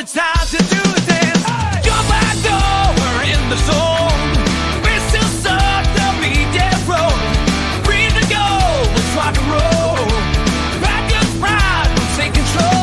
it's time to do this. Go back door, we're in the zone. We're still stuck the media road. Free to go, let's rock and roll. Packers pride, we'll take control.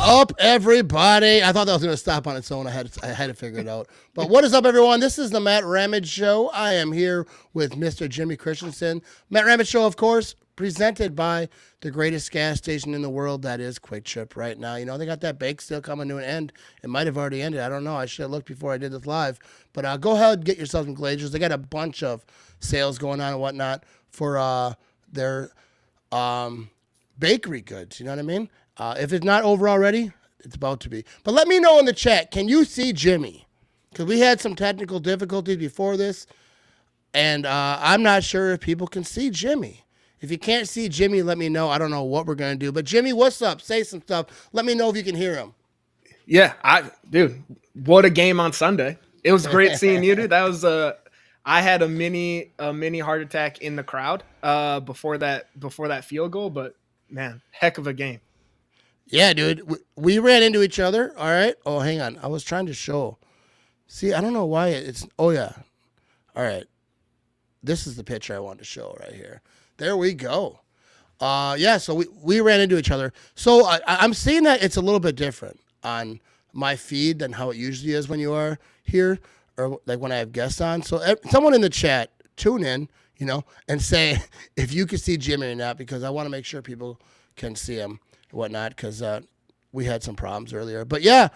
Up, everybody. I thought that was going to stop on its own. I had to figure it out. But what is up, everyone? This is the Matt Ramage Show. I am here with Mr. Jimmy Christensen. Matt Ramage Show, of course, presented by the greatest gas station in the world, that is Quick Trip right now. You know, they got that bake sale coming to an end. It might have already ended. I don't know. I should have looked before I did this live. But go ahead and get yourself some Glazers. They got a bunch of sales going on and whatnot for their bakery goods. You know what I mean? If it's not over already, it's about to be. But let me know in the chat, can you see Jimmy? Because we had some technical difficulties before this, and I'm not sure if people can see Jimmy. If you can't see Jimmy, let me know. I don't know what we're going to do. But Jimmy, what's up? Say some stuff. Let me know if you can hear him. Yeah, dude, what a game on Sunday. It was great seeing you, dude. That was I had a mini heart attack in the crowd before that field goal, but man, heck of a game. Yeah, dude. We ran into each other. All right. Oh, hang on. I was trying to show. See, I don't know why it's. Oh, yeah. All right. This is the picture I wanted to show right here. There we go. Yeah, so we ran into each other. So I'm seeing that it's a little bit different on my feed than how it usually is when you are here or like when I have guests on. So someone in the chat, tune in, you know, and say if you can see Jimmy or not, because I want to make sure people can see him. Whatnot, because we had some problems earlier. But yeah,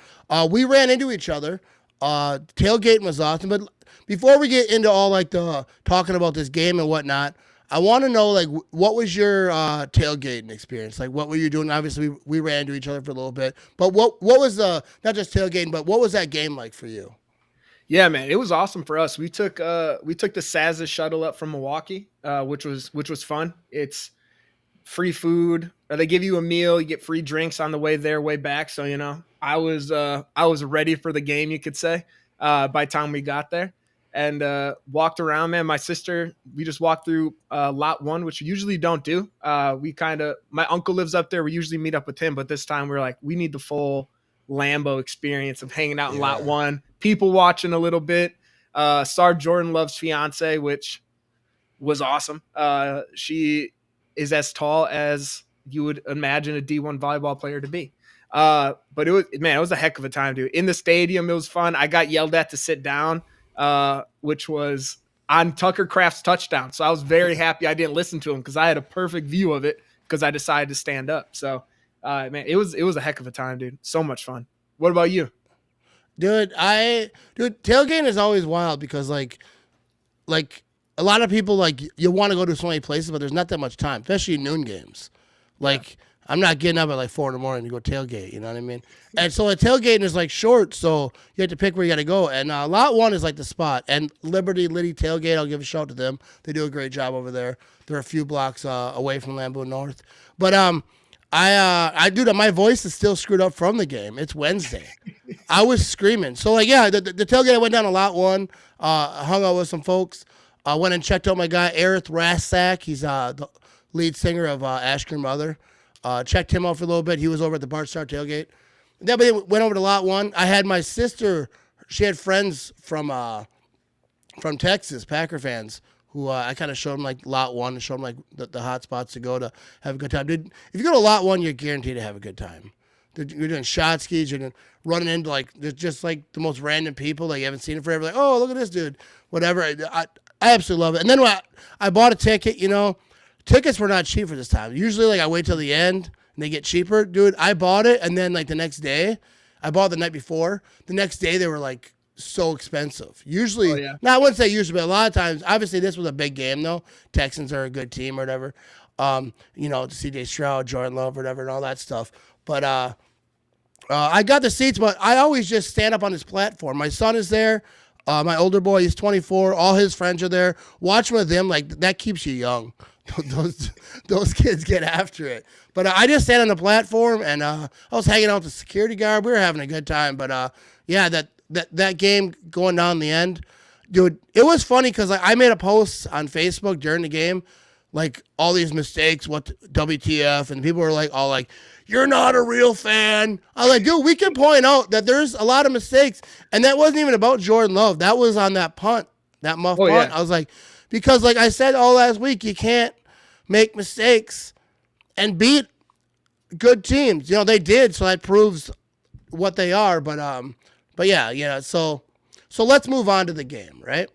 we ran into each other. Tailgating was awesome. But before we get into all like the talking about this game and whatnot, I want to know like what was your tailgating experience? Like what were you doing? Obviously, we ran into each other for a little bit. But what was not just tailgating, but what was that game like for you? Yeah, man, it was awesome for us. We took the Sazza shuttle up from Milwaukee, which was fun. It's free food. They give you a meal, you get free drinks on the way there, way back. So, you know, I was ready for the game, you could say, by the time we got there and walked around, man. My sister, we just walked through lot 1, which we usually don't do. My uncle lives up there. We usually meet up with him, but this time we were like, we need the full Lambeau experience of hanging out in lot 1, people watching a little bit. Saw Jordan Love's fiance, which was awesome. She is as tall as you would imagine a D1 volleyball player to be. But it was a heck of a time, dude. In the stadium, it was fun. I got yelled at to sit down, which was on Tucker Kraft's touchdown. So I was very happy I didn't listen to him because I had a perfect view of it because I decided to stand up. So, man, it was a heck of a time, dude. So much fun. What about you? Dude, tailgating is always wild because like a lot of people, like, you want to go to so many places, but there's not that much time, especially noon games. Like, I'm not getting up at, like, 4 in the morning to go tailgate, you know what I mean? And so a tailgating is, like, short, so you have to pick where you got to go. And lot 1 is, like, the spot. And Liddy Tailgate, I'll give a shout to them. They do a great job over there. They're a few blocks away from Lambeau North. But my voice is still screwed up from the game. It's Wednesday. I was screaming. So, like, yeah, the tailgate, I went down to lot 1, hung out with some folks. I went and checked out my guy, Eric Rasak. He's the lead singer of Ask Your Mother. Checked him out for a little bit. He was over at the Bart Star tailgate. Then we went over to lot 1. I had my sister. She had friends from Texas, Packer fans, who I kind of showed them like lot 1 and showed them like the hot spots to go to have a good time. Dude, if you go to lot 1, you're guaranteed to have a good time. You're doing shot skis. You're running into like just like the most random people that you haven't seen in forever. Like, oh, look at this dude. Whatever. I absolutely love it. And then when I bought a ticket, you know, tickets were not cheap for this time. Usually, like, I wait till the end and they get cheaper. Dude, I bought it, and then, like, the next day, I bought it the night before. The next day, they were, like, so expensive. Usually, I wouldn't say usually, but a lot of times, obviously, this was a big game, though. Texans are a good team or whatever. You know, CJ Stroud, Jordan Love, whatever, and all that stuff. But I got the seats, but I always just stand up on this platform. My son is there. My older boy, he's 24. All his friends are there. Watching with them, like, that keeps you young. Those kids get after it. But I just stand on the platform, and I was hanging out with the security guard. We were having a good time. But, yeah, that game going down the end, dude, it was funny because like I made a post on Facebook during the game, like all these mistakes, what WTF, and people were like, all like, you're not a real fan. I was like, dude, we can point out that there's a lot of mistakes, and that wasn't even about Jordan Love. That was on that punt, that muff punt. Yeah. I was like, because like I said all last week, you can't make mistakes and beat good teams. You know, they did, so that proves what they are. But yeah. So let's move on to the game, right?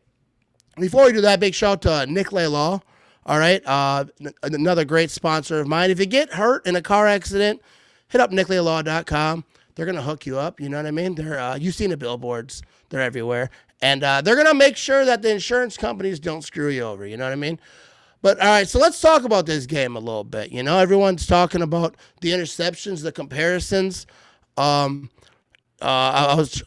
Before we do that, big shout out to Nick Law. All right, another great sponsor of mine. If you get hurt in a car accident, hit up nicklaw.com. They're gonna hook you up. You know what I mean? They're you've seen the billboards. They're everywhere, and they're gonna make sure that the insurance companies don't screw you over. You know what I mean? But all right, so let's talk about this game a little bit. You know, everyone's talking about the interceptions, the comparisons. I was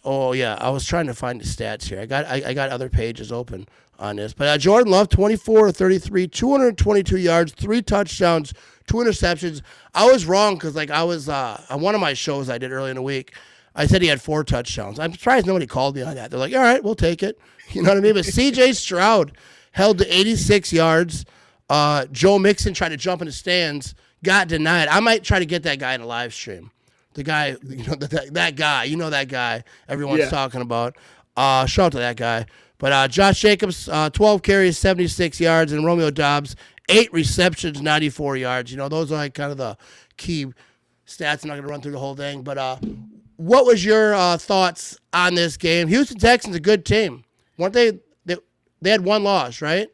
trying to find the stats here. I got other pages open on this. But Jordan Love, 24 of 33, 222 yards, 3 touchdowns, 2 interceptions. I was wrong because like I was on one of my shows I did early in the week. I said he had 4 touchdowns. I'm surprised nobody called me on that. They're like, all right, we'll take it. You know what I mean? But C.J. Stroud held to 86 yards. Joe Mixon tried to jump in the stands, got denied. I might try to get that guy in a live stream. The guy, you know, that guy, you know that guy everyone's talking about. Shout out to that guy. But Josh Jacobs, 12 carries, 76 yards, and Romeo Doubs, 8 receptions, 94 yards. You know, those are like kind of the key stats. I'm not going to run through the whole thing. But what was your thoughts on this game? Houston Texans, a good team. Weren't they? They had 1 loss, right?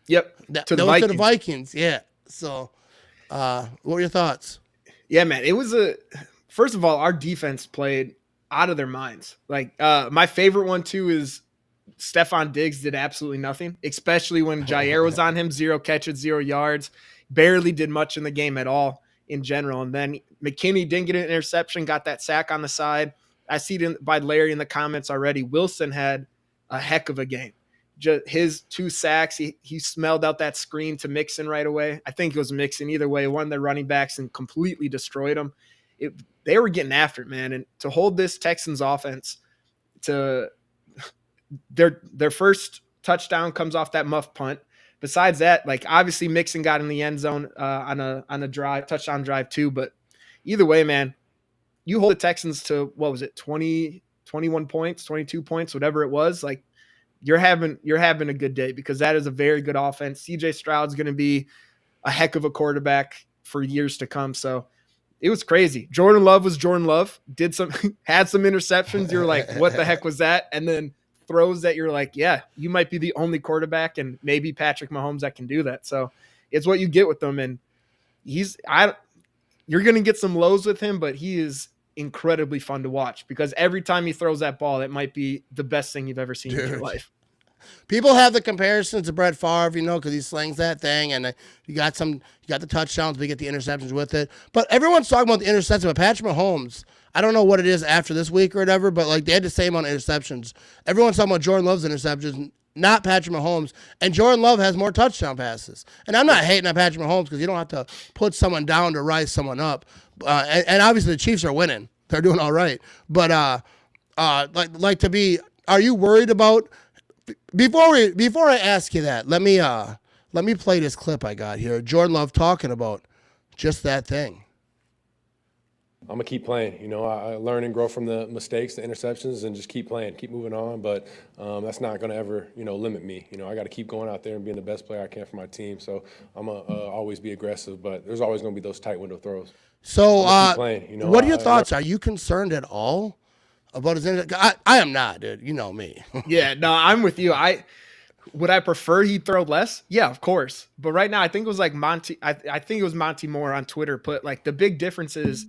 Yep. To the Vikings. Yeah. So what were your thoughts? Yeah, man. It was first of all, our defense played out of their minds. Like my favorite one too is Stephon Diggs did absolutely nothing, especially when Jair was on him. 0 catches, 0 yards, barely did much in the game at all in general. And then McKinney didn't get an interception, got that sack on the side. I see it by Larry in the comments already. Wilson had a heck of a game. Just his 2 sacks, he smelled out that screen to Mixon right away. I think it was Mixon. Either way, one of their running backs and completely destroyed him. They were getting after it, man. And to hold this Texans offense to their first touchdown comes off that muff punt. Besides that, like obviously Mixon got in the end zone on a drive, touchdown drive too. But either way, man, you hold the Texans to, what was it, 20, 21 points, 22 points, whatever it was. Like you're having a good day because that is a very good offense. CJ Stroud's going to be a heck of a quarterback for years to come. So it was crazy. Jordan Love was Jordan Love, had some interceptions. You're like, what the heck was that? And then throws that you're like, yeah, you might be the only quarterback and maybe Patrick Mahomes that can do that. So it's what you get with them. And you're going to get some lows with him, but he is incredibly fun to watch because every time he throws that ball, it might be the best thing you've ever seen in your life. People have the comparisons to Brett Favre, you know, because he slings that thing, and you got the touchdowns, but you get the interceptions with it. But everyone's talking about the interception. But Patrick Mahomes, I don't know what it is after this week or whatever, but like they had the same amount of interceptions. Everyone's talking about Jordan Love's interceptions, not Patrick Mahomes. And Jordan Love has more touchdown passes. And I'm not hating on Patrick Mahomes because you don't have to put someone down to rise someone up. And obviously the Chiefs are winning; they're doing all right. But are you worried about? Before I ask you that, let me play this clip I got here. Jordan Love talking about just that thing. I'm gonna keep playing. You know, I learn and grow from the mistakes, the interceptions, and just keep playing, keep moving on. But that's not gonna ever, limit me. You know, I got to keep going out there and being the best player I can for my team. So I'm gonna always be aggressive, but there's always gonna be those tight window throws. So, playing, what are your thoughts? Are you concerned at all about his interception? I am not, dude. You know me. Yeah, no, I'm with you. Would I prefer he throw less? Yeah, of course. But right now, I think it was like Monty. I think it was Monty Moore on Twitter put like the big difference is.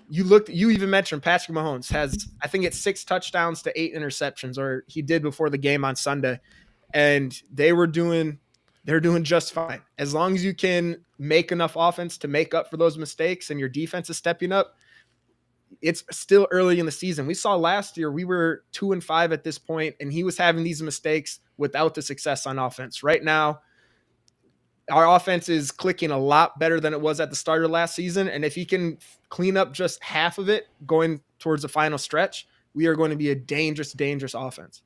You even mentioned Patrick Mahomes has, I think it's 6 touchdowns to 8 interceptions, or he did before the game on Sunday. And they're doing just fine. As long as you can make enough offense to make up for those mistakes and your defense is stepping up, it's still early in the season. We saw last year, we were 2-5 at this point, and he was having these mistakes without the success on offense. Right now, our offense is clicking a lot better than it was at the start of last season. And if he can clean up just half of it going towards the final stretch, we are going to be a dangerous, dangerous offense.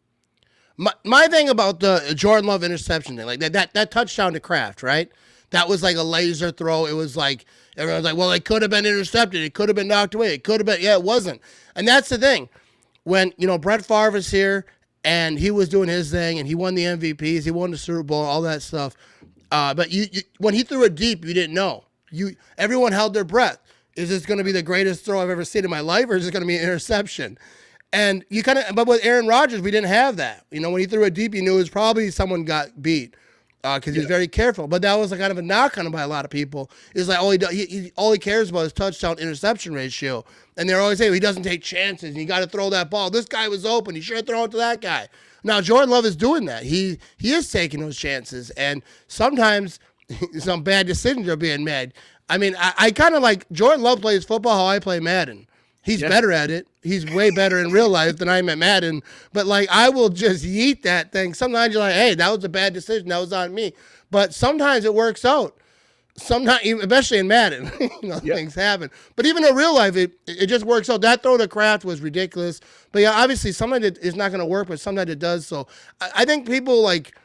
My thing about the Jordan Love interception thing, like that touchdown to Kraft, right? That was like a laser throw. It was like everyone's like, well, it could have been intercepted. It could have been knocked away. It could have been. Yeah, it wasn't. And that's the thing. When Brett Favre was here and he was doing his thing and he won the MVPs, he won the Super Bowl, all that stuff. But you when he threw it deep, you didn't know. Everyone held their breath. Is this going to be the greatest throw I've ever seen in my life, or is it going to be an interception? And but with Aaron Rodgers, we didn't have that. When he threw it deep, you knew it was probably someone got beat because he was very careful. But that was kind of a knock on him by a lot of people. It's like all he cares about is touchdown interception ratio, and they're always saying he doesn't take chances. And you got to throw that ball. This guy was open. You should have thrown it to that guy. Now Jordan Love is doing that. He is taking those chances, and sometimes some bad decisions are being made. I mean, I kind of like Jordan Love plays football how I play Madden. He's better at it. He's way better in real life than I am at Madden. But, like, I will just yeet that thing. Sometimes you're like, hey, that was a bad decision. That was on me. But sometimes it works out. Sometimes, especially in Madden, things happen. But even in real life, it just works out. That throw to Kraft was ridiculous. But, yeah, obviously, sometimes it's not going to work, but sometimes it does. So I think people, like,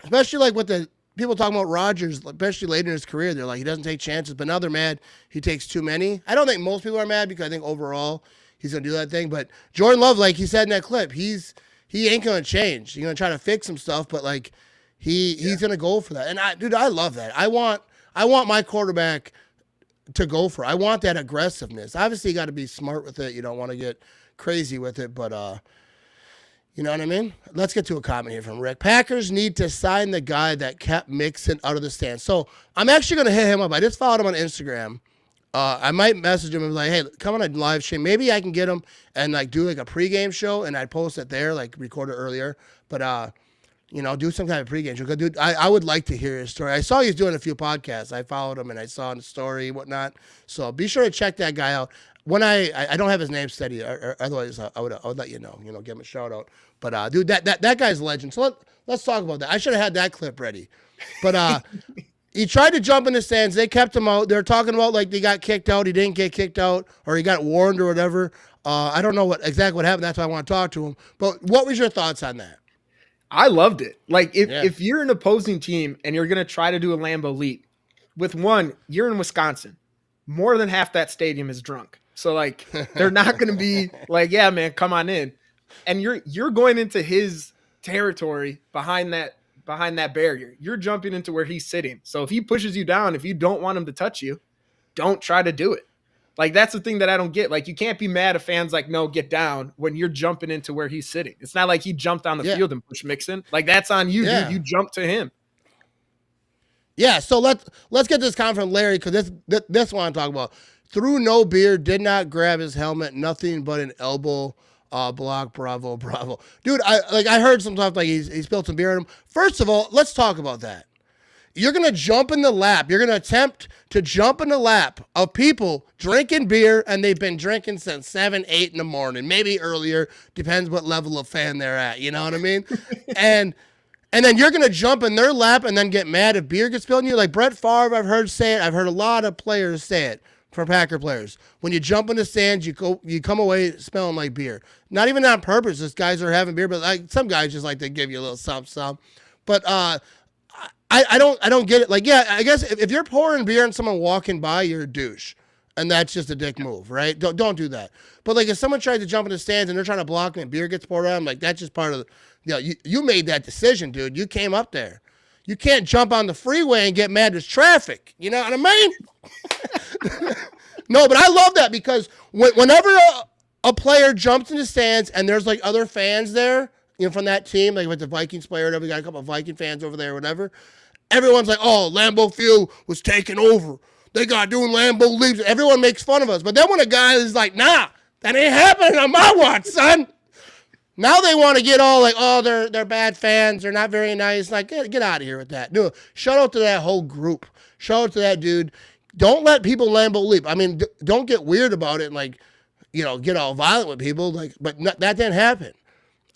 especially, like, with the people talking about Rodgers, especially later in his career, they're like, he doesn't take chances, but now they're mad he takes too many. I don't think most people are mad because I think overall he's going to do that thing. But Jordan Love, like he said in that clip, he ain't going to change. He's going to try to fix some stuff, but like he's going to go for that. And I love that. I want my quarterback to go for it. I want that aggressiveness. Obviously, you got to be smart with it. You don't want to get crazy with it, but you know what I mean? Let's get to a comment here from Rick. Packers need to sign the guy that kept Mixon out of the stands. So I'm actually going to hit him up. I just followed him on Instagram. I might message him and be like, hey, come on a live stream. Maybe I can get him and like do like a pregame show and I'd post it there, like record it earlier. But, do some kind of pregame show. Dude, I would like to hear his story. I saw he's doing a few podcasts. I followed him and I saw his story and whatnot. So be sure to check that guy out. When I don't have his name steady, or otherwise I would let you know, give him a shout out. But dude, that guy's a legend. So let's talk about that. I should have had that clip ready. But he tried to jump in the stands. They kept him out. They're talking about like they got kicked out. He didn't get kicked out, or he got warned or whatever. I don't know exactly what happened. That's why I want to talk to him. But what was your thoughts on that? I loved it. Like if you're an opposing team and you're gonna try to do a Lambeau leap, with one, you're in Wisconsin. More than half that stadium is drunk. So like they're not going to be like, yeah, man, come on in. And you're going into his territory behind that barrier. You're jumping into where he's sitting. So if he pushes you down, if you don't want him to touch you, don't try to do it. Like that's the thing that I don't get. Like you can't be mad if fans like, no, get down when you're jumping into where he's sitting. It's not like he jumped on the field and pushed Mixon. Like that's on you, dude. You jumped to him. Yeah, so let's get this comment from Larry because this one I'm talking about. Threw no beer, did not grab his helmet, nothing but an elbow block. Bravo. Dude, I heard sometimes like he spilled some beer on him. First of all, let's talk about that. You're going to jump in the lap. You're going to attempt to jump in the lap of people drinking beer, and they've been drinking since 7, 8 in the morning, maybe earlier, depends what level of fan they're at, you know what I mean? And then you're going to jump in their lap and then get mad if beer gets spilled on you. Like Brett Favre, I've heard say it. I've heard a lot of players say it. For Packer players, when you jump in the stands, you come away smelling like beer. Not even on purpose. These guys are having beer, but like some guys just like to give you a little something. But I don't get it. Like, yeah, I guess if you're pouring beer on someone walking by, you're a douche, and that's just a dick move, right? Don't do that. But like if someone tries to jump in the stands and they're trying to block me and beer gets poured on them, like that's just part of you made that decision, dude. You came up there. You can't jump on the freeway and get mad. There's traffic. You know what I mean? No, but I love that because whenever a player jumps in the stands and there's like other fans there, from that team, like with the Vikings player, whatever, we got a couple of Viking fans over there, or whatever. Everyone's like, "Oh, Lambeau Field was taken over. They got doing Lambeau leaps." Everyone makes fun of us, but then when a guy is like, "Nah, that ain't happening on my watch, son." Now they want to get all like, oh, they're bad fans. They're not very nice. Like, get out of here with that. No, shout out to that whole group. Shout out to that dude. Don't let people Lambeau leap. I mean, don't get weird about it and like, get all violent with people. Like, but that didn't happen.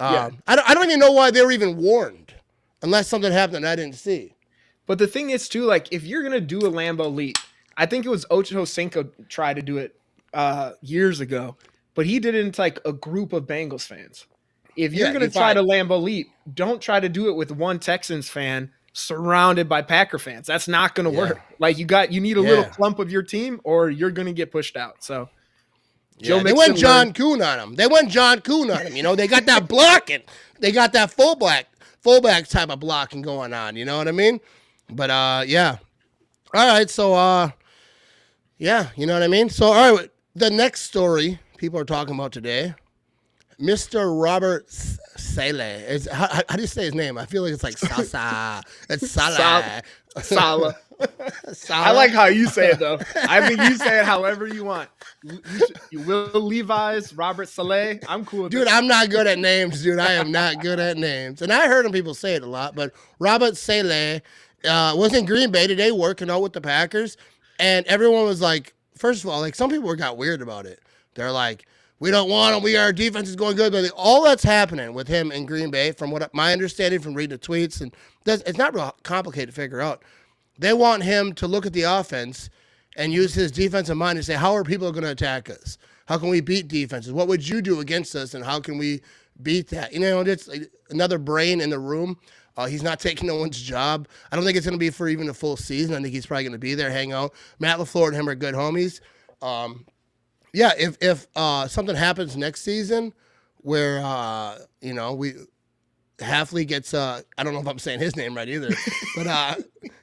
I don't even know why they were even warned, unless something happened that I didn't see. But the thing is too, like, if you're gonna do a Lambeau leap, I think it was Ocho Cinco tried to do it years ago, but he did it into like a group of Bengals fans. If you're Yeah, going to you're try fine. to Lambeau leap, don't try to do it with one Texans fan surrounded by Packer fans. That's not going to Yeah. work. Like you need a little Yeah. clump of your team or you're going to get pushed out. So Joe Yeah, they went Mixon learned. John Kuhn on him. They went John Kuhn on him. You know, they got that blocking. They got that fullback type of blocking going on. You know what I mean? But yeah. All right, so yeah, you know what I mean. So all right, the next story people are talking about today, Mr. Robert Saleh. Is how do you say his name? I feel like it's like Sasa. It's Salah. Salah. Salah. I like how you say it though. I think you say it however you want. You Will Levi's, Robert Saleh. I'm cool with Dude, it. I'm not good at names, dude. I am not good at names. And I heard people say it a lot, but Robert Saleh was in Green Bay today working out with the Packers. And everyone was like, first of all, like some people got weird about it. They're like, we don't want him. Our defense is going good. But all that's happening with him in Green Bay, from what my understanding from reading the tweets, and it's not real complicated to figure out. They want him to look at the offense and use his defensive mind to say, how are people going to attack us? How can we beat defenses? What would you do against us, and how can we beat that? You know, it's another brain in the room. He's not taking no one's job. I don't think it's going to be for even a full season. I think he's probably going to be there, hang out. Matt LaFleur and him are good homies. Yeah, if something happens next season where, Halfley gets I don't know if I'm saying his name right either, but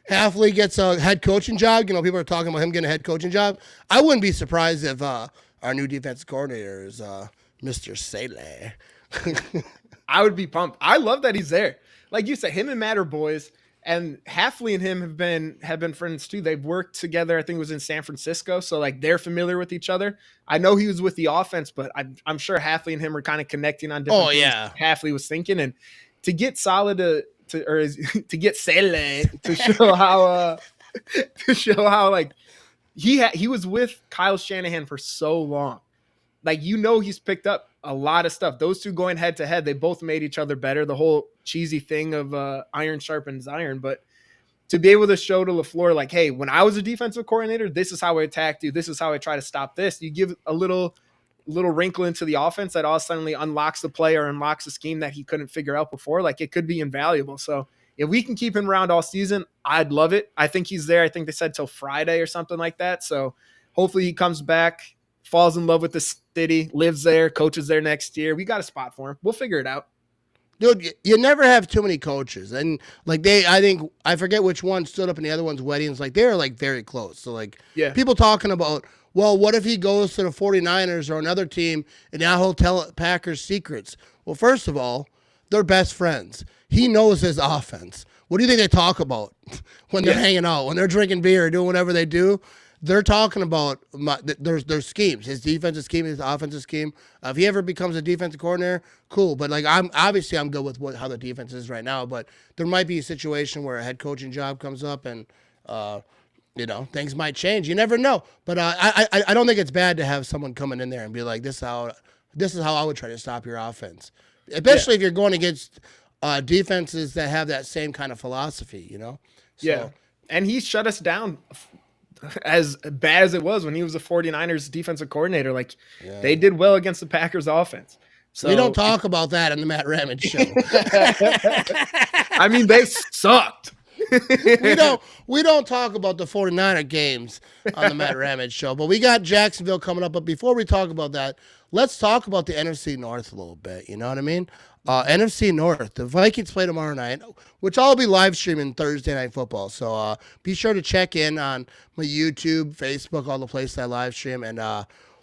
Halfley gets a head coaching job. You know, people are talking about him getting a head coaching job. I wouldn't be surprised if our new defensive coordinator is Mr. Saleh. I would be pumped. I love that he's there. Like you said, him and Matt are boys, and Halfley and him have been friends too. They've worked together. I think it was in San Francisco, so like they're familiar with each other. I know he was with the offense, but I'm sure Halfley and him were kind of connecting on different things Halfley was thinking, and to get Saleh to get Saleh to show how like he was with Kyle Shanahan for so long. Like, you know, he's picked up a lot of stuff. Those two going head to head, they both made each other better. The whole cheesy thing of iron sharpens iron. But to be able to show to LaFleur, like, hey, when I was a defensive coordinator, this is how I attacked you. This is how I try to stop this. You give a little wrinkle into the offense that all suddenly unlocks the play or unlocks a scheme that he couldn't figure out before. Like, it could be invaluable. So if we can keep him around all season, I'd love it. I think he's there. I think they said till Friday or something like that. So hopefully he comes back, falls in love with the city, lives there, coaches there next year. We got a spot for him. We'll figure it out. Dude, you never have too many coaches. And like I forget which one stood up in the other one's weddings. Like, they're like very close. So like, Yeah. people talking about, well, what if he goes to the 49ers or another team and now he'll tell Packers secrets? Well, first of all, they're best friends. He knows his offense. What do you think they talk about when they're hanging out, when they're drinking beer, doing whatever they do? They're talking about their schemes, his defensive scheme, his offensive scheme. If he ever becomes a defensive coordinator, cool. But like, I'm good with how the defense is right now. But there might be a situation where a head coaching job comes up, and things might change. You never know. But I don't think it's bad to have someone coming in there and be like, this is how I would try to stop your offense, especially if you're going against defenses that have that same kind of philosophy. So, yeah, and he shut us down as bad as it was when he was the 49ers defensive coordinator. Like, they did well against the Packers offense. So we don't talk about that on the Matt Ramage show. I mean, they sucked. we don't talk about the 49er games on the Matt Ramage show, but we got Jacksonville coming up. But before we talk about that, let's talk about the NFC North a little bit. You know what I mean? NFC North, the Vikings play tomorrow night, which I'll be live streaming Thursday Night Football. So be sure to check in on my YouTube, Facebook, all the places I live stream, and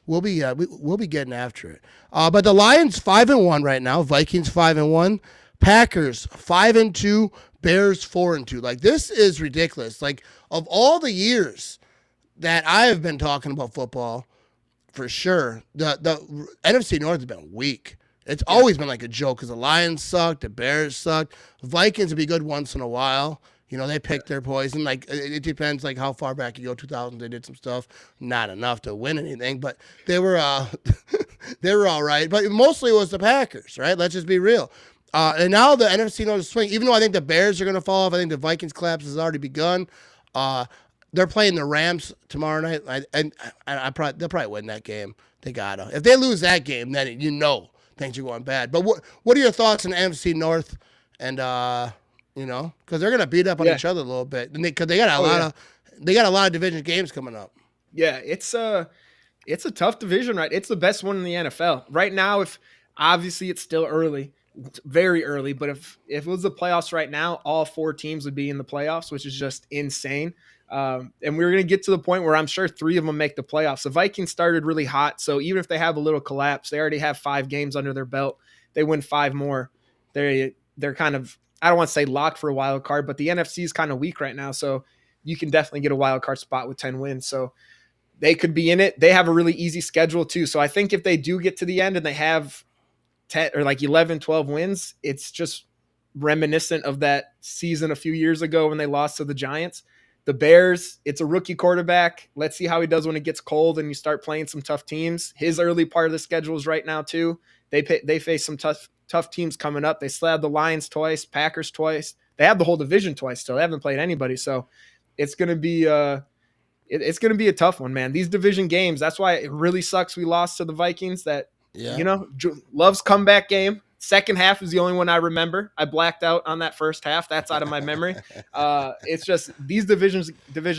we'll be getting after it. But the Lions 5-1 right now, Vikings 5-1, Packers 5-2, Bears 4-2. Like, this is ridiculous. Like, of all the years that I have been talking about football, for sure, the NFC North has been weak. It's always been like a joke because the Lions sucked, the Bears sucked. Vikings would be good once in a while. They pick their poison. Like, it depends, like, how far back you go. 2000, they did some stuff, not enough to win anything, but they were they were all right. But mostly it was the Packers, right? Let's just be real. And now the NFC North is swing. Even though I think the Bears are going to fall off, I think the Vikings collapse has already begun. They're playing the Rams tomorrow night, and they'll probably win that game. They gotta. If they lose that game, then things are going bad. But what are your thoughts on NFC North? And because they're gonna beat up on each other a little bit, and because they got a lot of division games coming up. Yeah, it's a tough division, right? It's the best one in the NFL right now. If obviously it's still early, it's very early, but if it was the playoffs right now, all 4 teams would be in the playoffs, which is just insane. And we're going to get to the point where I'm sure 3 of them make the playoffs. The Vikings started really hot, so even if they have a little collapse, they already have 5 games under their belt. They win 5 more. They're kind of, I don't want to say locked for a wild card, but the NFC is kind of weak right now, so you can definitely get a wild card spot with 10 wins. So they could be in it. They have a really easy schedule too. So I think if they do get to the end and they have 10 or like 11, 12 wins, it's just reminiscent of that season a few years ago when they lost to the Giants. The Bears, it's a rookie quarterback. Let's see how he does when it gets cold and you start playing some tough teams. His early part of the schedule is right now too. They face some tough teams coming up. They still have the Lions twice, Packers twice. They have the whole division twice still. They haven't played anybody. So it's going to be it's going to be a tough one, man. These division games, that's why it really sucks we lost to the Vikings. That, Love's comeback game. Second half is the only one I remember. I blacked out on that first half. That's out of my memory. It's just these division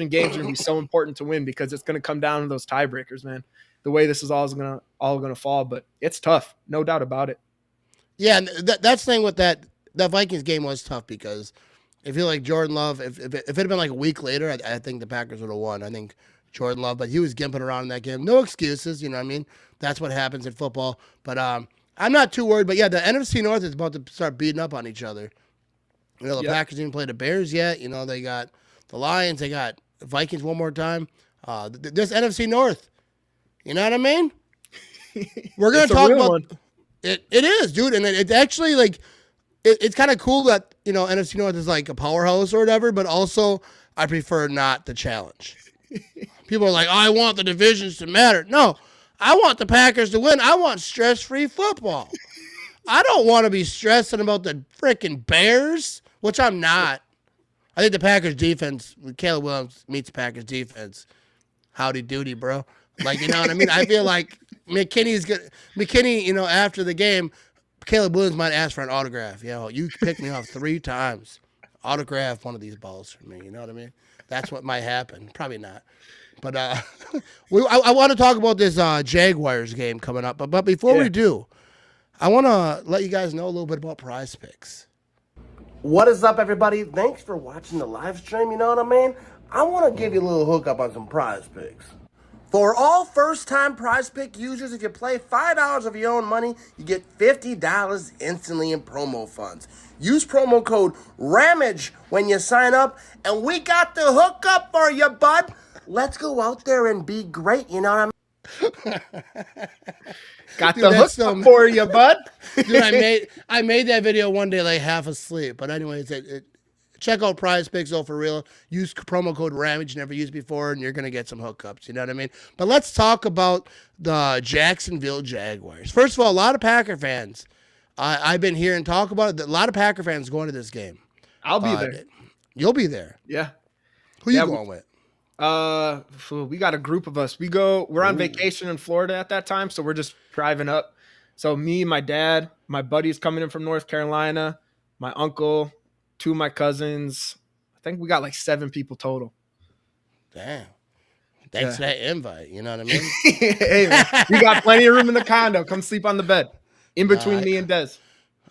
games are going to be so important to win because it's going to come down to those tiebreakers, man. The way this is all going to fall, but it's tough, no doubt about it. Yeah, and that's the thing with that Vikings game was tough because I feel like Jordan Love, if it had been like a week later, I think the Packers would have won. I think Jordan Love, but he was gimping around in that game. No excuses, you know what I mean? That's what happens in football. But I'm not too worried. But yeah, the NFC North is about to start beating up on each other. The Packers didn't play the Bears yet. They got the Lions. They got the Vikings one more time. This NFC North, you know what I mean? We're gonna talk about one. It is, dude, and it's actually like it's kind of cool that NFC North is like a powerhouse or whatever, but also I prefer not the challenge. People are like, oh, I want the divisions to matter. No, I want the Packers to win. I want stress-free football. I don't want to be stressing about the freaking Bears, which I'm not. I think the Packers defense, when Caleb Williams meets the Packers defense, howdy doody, bro. Like, you know what I mean? I feel like McKinney, after the game, Caleb Williams might ask for an autograph. You picked me off 3 times. Autograph one of these balls for me. You know what I mean? That's what might happen. Probably not. But I want to talk about this Jaguars game coming up. But before we do, I want to let you guys know a little bit about Prize Picks. What is up, everybody? Thanks for watching the live stream. You know what I mean? I want to give you a little hookup on some Prize Picks. For all first-time Prize Pick users, if you play $5 of your own money, you get $50 instantly in promo funds. Use promo code RAMAGE when you sign up, and we got the hookup for you, bud. Let's go out there and be great, you know what I mean? Got the hookup for you, bud. Dude, I made that video one day like half asleep. But anyways, check out Prize Picks, for real. Use promo code RAMAGE, never used before, and you're going to get some hookups. You know what I mean? But let's talk about the Jacksonville Jaguars. First of all, a lot of Packer fans, I've been hearing talk about it. A lot of Packer fans going to this game. I'll be there. You'll be there. Yeah. Who you going with? We got a group of us. We're on vacation in Florida at that time, so we're just driving up. So me, my dad, my buddy's coming in from North Carolina, my uncle, 2 of my cousins. I think we got like 7 people total. Damn. Thanks for that invite. You know what I mean? Hey, man, we got plenty of room in the condo. Come sleep on the bed in between me and Des.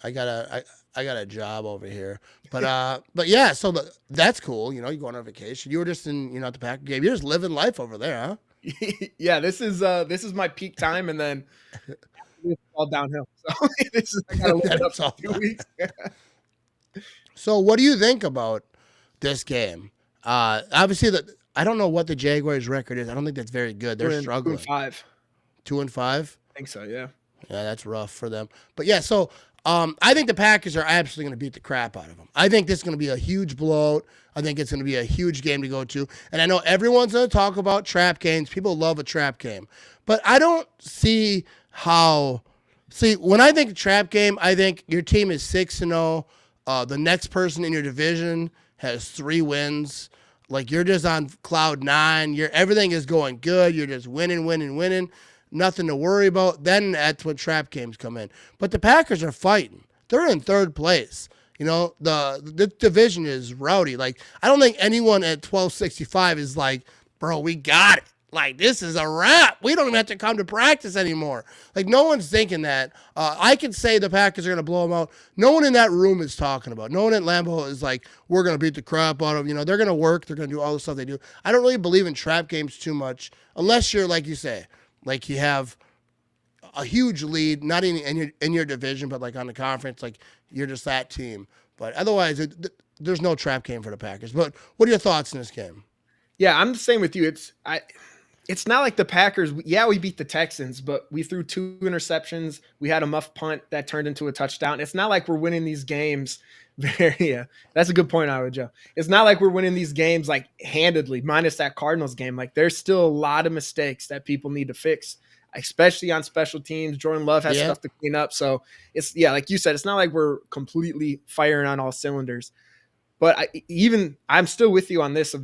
I got a job over here, but yeah. So that's cool. You're going on vacation. You were just in the Packer game. You're just living life over there, huh? Yeah. This is my peak time, and then it's all downhill. So I gotta live it up for 2 weeks. So what do you think about this game? Obviously, I don't know what the Jaguars' record is. I don't think that's very good. They're struggling. 2-5. 2-5. I think so. Yeah. Yeah, that's rough for them. But yeah, so I think the Packers are absolutely going to beat the crap out of them. I think this is going to be a huge blowout. I think it's going to be a huge game to go to. And I know everyone's going to talk about trap games. People love a trap game. But I don't see how. See, when I think trap game, I think your team is 6-0. The next person in your division has 3 wins. Like, you're just on cloud 9. Everything is going good. You're just winning. nothing to worry about. Then that's when trap games come in. But the Packers are fighting. They're in third place. You know, the division is rowdy. Like, I don't think anyone at 1265 is like, bro, we got it. Like, this is a wrap. We don't even have to come to practice anymore. Like, no one's thinking that. I can say the Packers are going to blow them out. No one in that room is talking about. No one at Lambeau is like, we're going to beat the crap out of them. You know, they're going to work. They're going to do all the stuff they do. I don't really believe in trap games too much, unless you're, like you say, like you have a huge lead, not in your division, but like on the conference, like you're just that team. But otherwise, there's no trap game for the Packers. But what are your thoughts in this game? Yeah, I'm the same with you. It's not like the Packers. Yeah, we beat the Texans, but we threw 2 interceptions. We had a muff punt that turned into a touchdown. It's not like we're winning these games. Yeah, that's a good point, Iowa Joe. It's not like we're winning these games like handedly, minus that Cardinals game. Like, there's still a lot of mistakes that people need to fix, especially on special teams. Jordan Love has stuff to clean up. So it's, like you said, it's not like we're completely firing on all cylinders. But I'm still with you on this.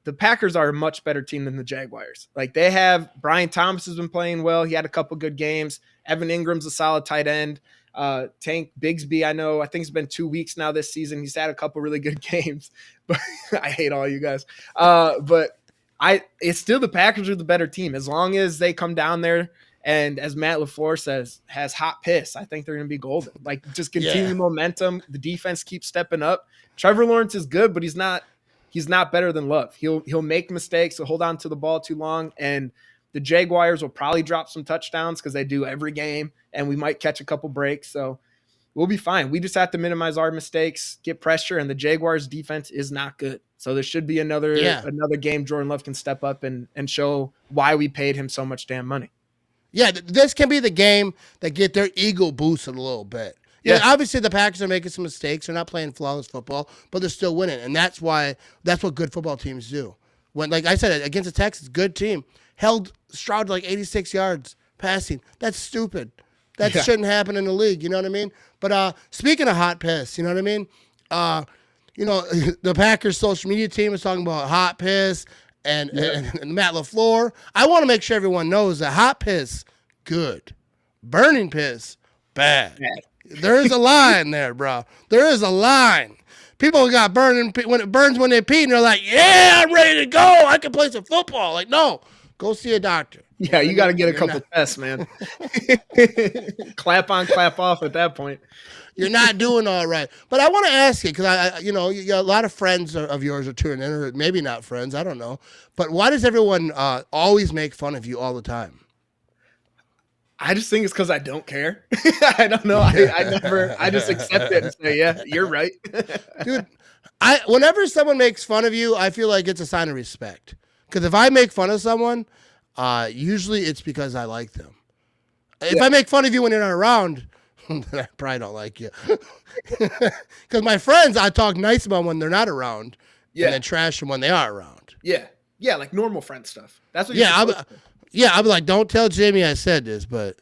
The Packers are a much better team than the Jaguars. Like, they have Brian Thomas has been playing well. He had a couple good games. Evan Ingram's a solid tight end. Tank Bigsby, I think it's been 2 weeks now this season. He's had a couple really good games, but I hate all you guys. But it's still the Packers are the better team. As long as they come down there and, as Matt LaFleur says, has hot piss, I think they're going to be golden. Like, just continue the momentum. The defense keeps stepping up. Trevor Lawrence is good, but he's not better than Love. He'll make mistakes. He'll hold on to the ball too long. And the Jaguars will probably drop some touchdowns because they do every game, and we might catch a couple breaks. So we'll be fine. We just have to minimize our mistakes, get pressure, and the Jaguars defense is not good. So there should be another game Jordan Love can step up and show why we paid him so much damn money. Yeah, this can be the game that get their ego boosted a little bit. Yeah, obviously the Packers are making some mistakes. They're not playing flawless football, but they're still winning, and that's what good football teams do. When, like I said, against the Texans, good team, held Stroud to like 86 yards passing. That's stupid. That shouldn't happen in the league. You know what I mean? But speaking of hot piss, you know what I mean? The Packers social media team is talking about hot piss and Matt LaFleur. I want to make sure everyone knows that hot piss, good. Burning piss, bad. There is a line there, bro. There is a line. People got burning when it burns when they pee, and they're like, "Yeah, I'm ready to go. I can play some football." Like, no, go see a doctor. Yeah, you got to get a couple tests, man. Clap on, clap off at that point. You're not doing all right. But I want to ask you, because a lot of friends of yours are tuning in, or maybe not friends. I don't know. But why does everyone always make fun of you all the time? I just think it's because I don't care. I don't know. I just accept it and say, yeah, you're right. Dude, whenever someone makes fun of you, I feel like it's a sign of respect. Because if I make fun of someone, usually it's because I like them. If I make fun of you when you're not around, then I probably don't like you. Because my friends, I talk nice about when they're not around, and then trash them when they are around. Yeah, like normal friend stuff. That's what I'll be like, don't tell Jimmy I said this, but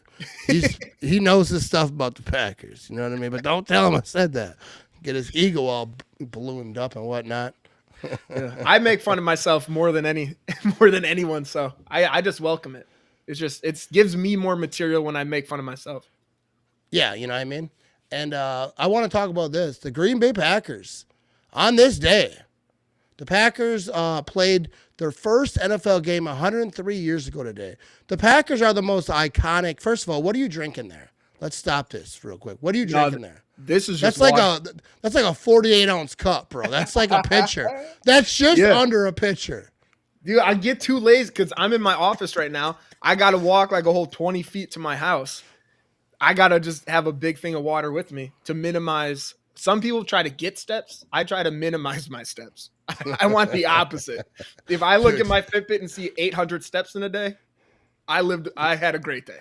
he knows his stuff about the Packers. You know what I mean? But don't tell him I said that. Get his ego all ballooned up and whatnot. I make fun of myself more than anyone, so I just welcome it. It gives me more material when I make fun of myself. Yeah, you know what I mean? And I want to talk about this. The Green Bay Packers, on this day, the Packers played their first NFL game 103 years ago today. The Packers are the most iconic. First of all, what are you drinking there? Let's stop this real quick. What are you drinking there? This is that's like a 48-ounce cup, bro. That's like a pitcher. That's just under a pitcher. Dude, I get too lazy because I'm in my office right now. I got to walk like a whole 20 feet to my house. I got to just have a big thing of water with me to minimize. Some people try to get steps. I try to minimize my steps. I want the opposite. If I look at my Fitbit and see 800 steps in a day, I had a great day.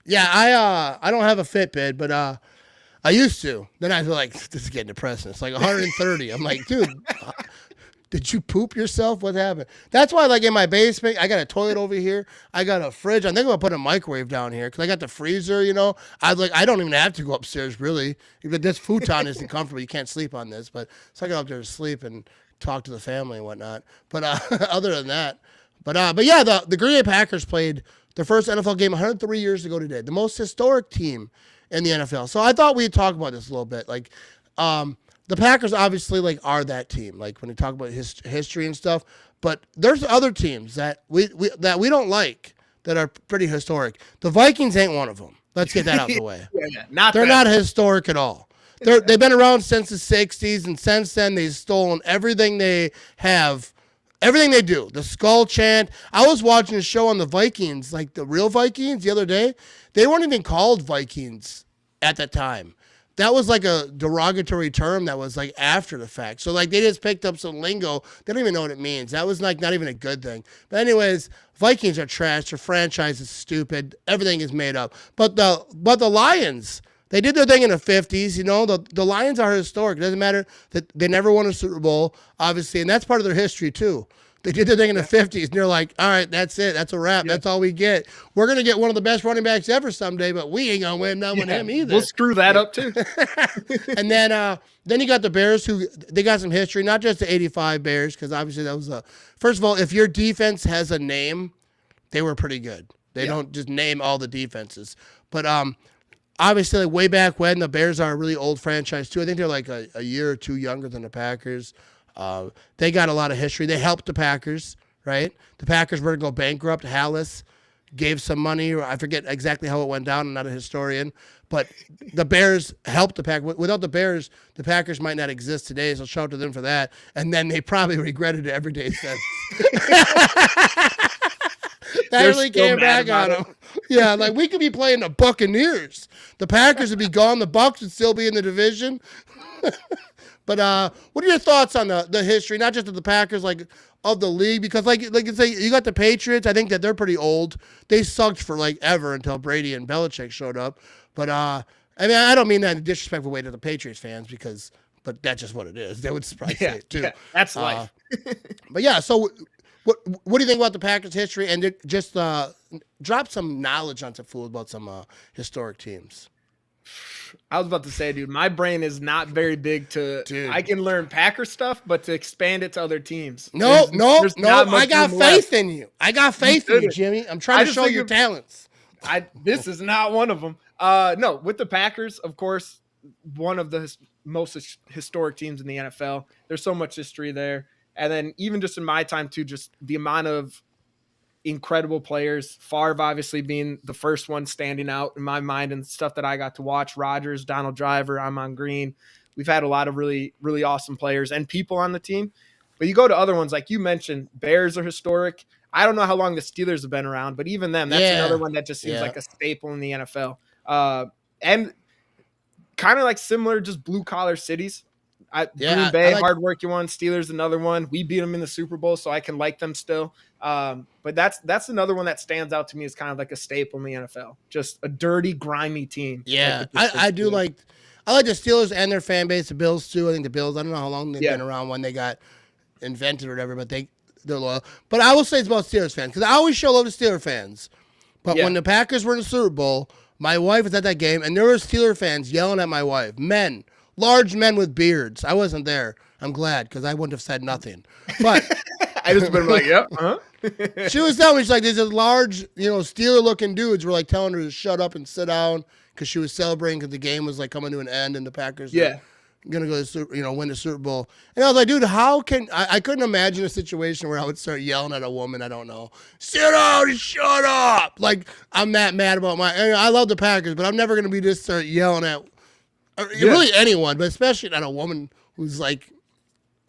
Yeah, I don't have a Fitbit, but I used to. Then I feel like this is getting depressing. It's like 130. I'm like, dude, did you poop yourself? What happened? That's why, like, in my basement, I got a toilet over here. I got a fridge. I think I'm going to put a microwave down here because I got the freezer, you know. I don't even have to go upstairs, really. This futon isn't comfortable. You can't sleep on this. But so I go up there to sleep and talk to the family and whatnot. But other than that, But yeah, the Green Bay Packers played their first NFL game 103 years ago today. The most historic team in the NFL. So I thought we'd talk about this a little bit. Like, the Packers obviously like are that team. Like when you talk about history and stuff. But there's other teams that we don't like that are pretty historic. The Vikings ain't one of them. Let's get that out the way. They're not historic at all. They've been around since the 60s, and since then they've stolen everything they have, everything they do. The skull chant. I was watching a show on the Vikings, like the real Vikings, the other day. They weren't even called Vikings at that time. That was like a derogatory term that was like after the fact. So like they just picked up some lingo. They don't even know what it means. That was like not even a good thing. But anyways, Vikings are trash. Their franchise is stupid. Everything is made up. But the Lions, they did their thing in the 50s. You know, the Lions are historic. It doesn't matter that they never won a Super Bowl, obviously, and that's part of their history too. They did their thing in the 50s, and they're like, all right, that's it. That's a wrap. Yeah. That's all we get. We're going to get one of the best running backs ever someday, but we ain't going to win none with him either. We'll screw that up, too. And then you got the Bears, who they got some history, not just the 85 Bears, because obviously that was first of all, if your defense has a name, they were pretty good. They don't just name all the defenses. But obviously, like, way back when, the Bears are a really old franchise, too. I think they're like a year or two younger than the Packers. They got a lot of history. They helped the Packers, right? The Packers were to go bankrupt. Hallis gave some money. I forget exactly how it went down. I'm not a historian. But the Bears helped the Packers. Without the Bears, the Packers might not exist today, so shout out to them for that. And then they probably regretted it every day since. That really came back on them. Yeah, like we could be playing the Buccaneers. The Packers would be gone. The Bucs would still be in the division. But what are your thoughts on the history, not just of the Packers, like of the league? Because like you say, you got the Patriots. I think that they're pretty old. They sucked for like ever until Brady and Belichick showed up. But I mean, I don't mean that in a disrespectful way to the Patriots fans, but that's just what it is. They would probably say it too. Yeah, that's life. But yeah, so what do you think about the Packers' history? And just drop some knowledge onto Fool about some historic teams. I was about to say, dude, my brain is not very big I can learn Packer stuff, but to expand it to other teams. No. I got faith in you. I got faith in you, Jimmy. I'm trying to show your talents. This is not one of them. No, with the Packers, of course, one of the most historic teams in the NFL. There's so much history there. And then even just in my time too, just the amount of incredible players, Favre obviously being the first one standing out in my mind, and stuff that I got to watch, Rodgers, Donald Driver, Amon Green. We've had a lot of really, really awesome players and people on the team. But you go to other ones, like you mentioned, Bears are historic. I don't know how long the Steelers have been around, but even them, that's another one that just seems like a staple in the NFL. And kind of like similar, just blue-collar cities. Green Bay, hard-working one. Steelers, another one. We beat them in the Super Bowl, so I can like them still. But that's another one that stands out to me as kind of like a staple in the NFL. Just a dirty, grimy team. Yeah, I do like the Steelers and their fan base. The Bills too. I think the Bills, I don't know how long they've been around when they got invented or whatever, but they're loyal. But I will say it's about Steelers fans, because I always show love to Steelers fans. But when the Packers were in the Super Bowl, my wife was at that game, and there were Steelers fans yelling at my wife. Large men with beards. I wasn't there. I'm glad, because I wouldn't have said nothing. But I just been like, yep. She was telling me, she's like, these large, Steeler-looking dudes were like telling her to shut up and sit down, because she was celebrating because the game was like coming to an end and the Packers were gonna go to win the Super Bowl. And I was like, dude, how can I couldn't imagine a situation where I would start yelling at a woman I don't know, sit down and shut up. Like, I'm that mad about I love the Packers, but I'm never gonna be just start yelling at really anyone, but especially not a woman who's like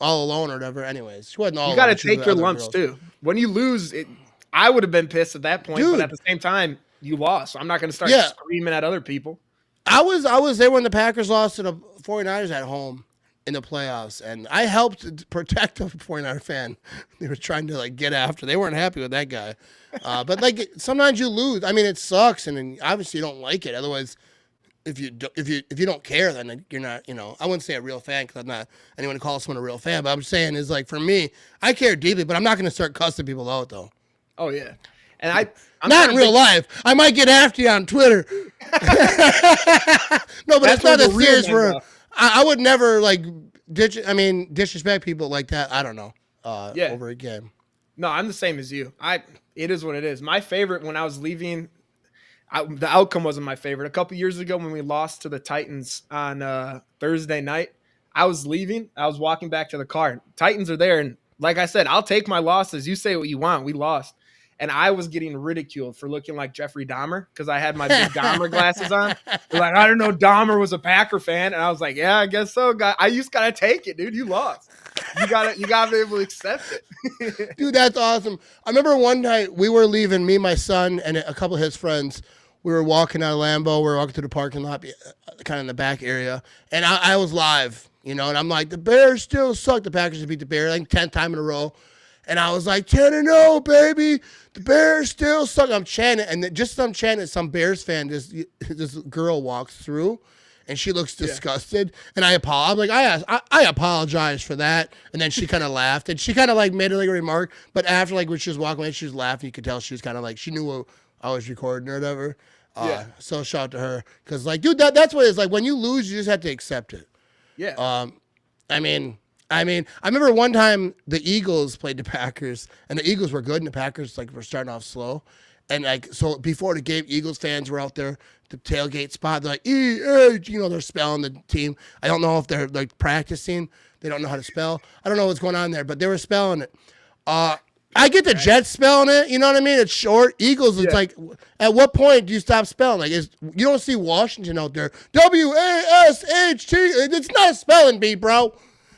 all alone or whatever. Anyways, she wasn't all alone. You got to take your lumps too. When you lose, I would have been pissed at that point, dude, but at the same time, you lost. So I'm not going to start screaming at other people. I was there when the Packers lost to the 49ers at home in the playoffs, and I helped protect a 49er fan. They were trying to like get after. They weren't happy with that guy. But like sometimes you lose. I mean, it sucks, and obviously you don't like it. Otherwise, if you don't care, then you're not, I wouldn't say a real fan, because I'm not anyone to call someone a real fan, but I'm saying is like, for me, I care deeply, but I'm not going to start cussing people out though. Oh yeah. And I'm not in real life. I might get after you on Twitter. No, but it's not that serious where I would never like disrespect people like that. I don't know. Over a game. No, I'm the same as you. It is what it is. My favorite when I was leaving, the outcome wasn't my favorite. A couple years ago when we lost to the Titans on Thursday night, I was leaving. I was walking back to the car. Titans are there, and like I said, I'll take my losses. You say what you want. We lost. And I was getting ridiculed for looking like Jeffrey Dahmer because I had my big Dahmer glasses on. They're like, I don't know, Dahmer was a Packer fan. And I was like, yeah, I guess so. I just got to take it, dude. You lost. You gotta be able to accept it. Dude, that's awesome. I remember one night we were leaving, me, my son, and a couple of his friends. We were walking out of Lambeau. We were walking to the parking lot, kind of in the back area. And I was live, and I'm like, the Bears still suck. The Packers beat the Bears, like 10th time in a row. And I was like, 10-0, baby. The Bears still suck. I'm chanting. And just as I'm chanting, some Bears fan, this girl walks through. And she looks disgusted. And I apologize. I'm like, I apologize for that. And then she kind of laughed. And she kind of like made a remark. But after when she was walking away, she was laughing. You could tell she was kind of like, she knew I was recording or whatever. So shout out to her. Because dude, that's what it's like. When you lose, you just have to accept it. Yeah. I remember one time the Eagles played the Packers, and the Eagles were good, and the Packers were starting off slow. And so before the game, Eagles fans were out there, the tailgate spot. They're like, they're spelling the team. I don't know if they're practicing. They don't know how to spell. I don't know what's going on there, but they were spelling it. I get the Jets spelling it. You know what I mean? It's short. Eagles, it's like, at what point do you stop spelling? You don't see Washington out there. W-A-S-H-T. It's not a spelling bee, bro.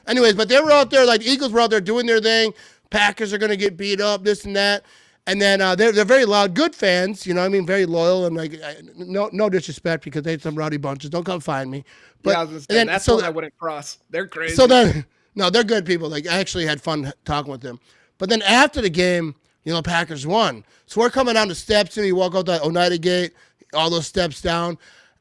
Anyways, but they were out there, the Eagles were out there doing their thing. Packers are going to get beat up, this and that. And then they're very loud, good fans, very loyal. And no disrespect because they had some rowdy bunches. Don't come find me. But I was gonna say, that's one I wouldn't cross. They're crazy. So then, no, they're good people. I actually had fun talking with them. But then after the game, Packers won. So we're coming down the steps and you walk out that Oneida Gate, all those steps down.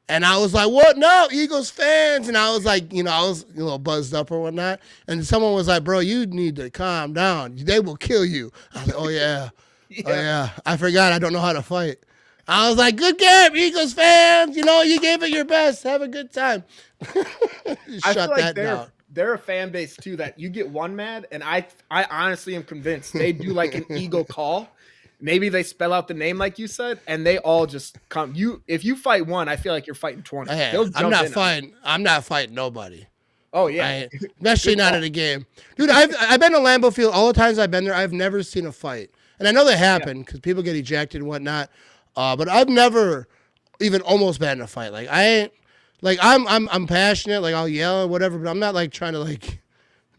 And I was like, what? No, Eagles fans. And I was like, I was a little buzzed up or whatnot. And someone was like, bro, you need to calm down. They will kill you. I was like, oh, yeah. Oh, yeah. I forgot. I don't know how to fight. I was like, good game, Eagles fans. You gave it your best. Have a good time. I feel like they're a fan base, too, that you get one mad. And I honestly am convinced they do an Eagle call. Maybe they spell out the name like you said, and they all just come. If you fight one, I feel like you're fighting 20. Hey, I'm not fighting nobody. Oh yeah, especially not at a game, dude. I've been to Lambeau Field all the times I've been there. I've never seen a fight, and I know they happen because people get ejected and whatnot. But I've never even almost been in a fight. I'm passionate. I'll yell or whatever, but I'm not trying to